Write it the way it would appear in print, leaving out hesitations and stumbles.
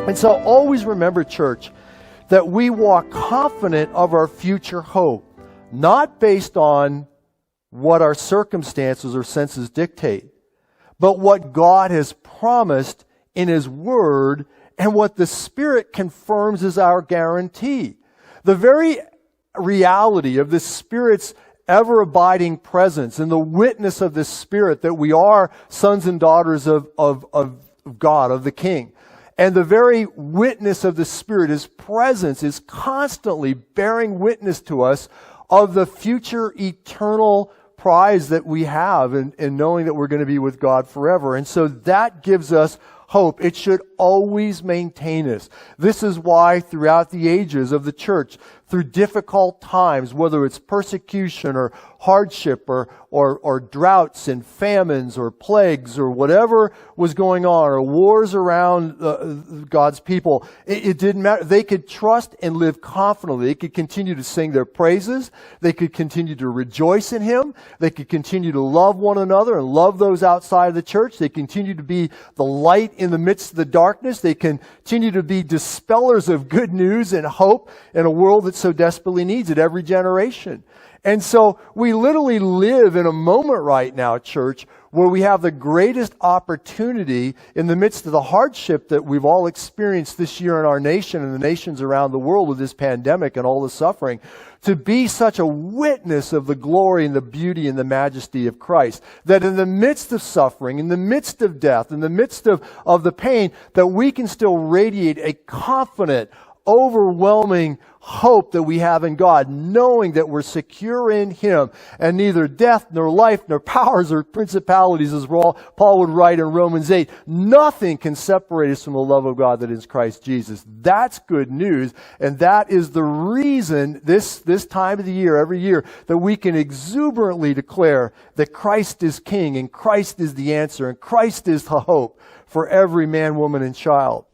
And so always remember, church, that we walk confident of our future hope, not based on what our circumstances or senses dictate, but what God has promised in His Word and what the Spirit confirms as our guarantee. The very reality of the Spirit's ever-abiding presence and the witness of the Spirit that we are sons and daughters of God, of the King. And the very witness of the Spirit, His presence, is constantly bearing witness to us of the future eternal prize that we have in knowing that we're going to be with God forever. And so that gives us hope. It should always maintain us. This is why throughout the ages of the church, through difficult times, whether it's persecution or hardship or droughts and famines or plagues or whatever was going on, or wars around God's people, it didn't matter. They could trust and live confidently. They could continue to sing their praises. They could continue to rejoice in Him. They could continue to love one another and love those outside of the church. They continue to be the light in the midst of the darkness. They continue to be dispellers of good news and hope in a world that so desperately needs it, every generation. And so we literally live in a moment right now, church, where we have the greatest opportunity in the midst of the hardship that we've all experienced this year in our nation and the nations around the world with this pandemic and all the suffering, to be such a witness of the glory and the beauty and the majesty of Christ, that in the midst of suffering, in the midst of death, in the midst of the pain, that we can still radiate a confident, overwhelming hope that we have in God, knowing that we're secure in Him, and neither death nor life nor powers or principalities, as Paul would write in Romans 8, nothing can separate us from the love of God that is Christ Jesus. That's good news, and that is the reason this time of the year, every year, that we can exuberantly declare that Christ is King, and Christ is the answer, and Christ is the hope for every man, woman, and child.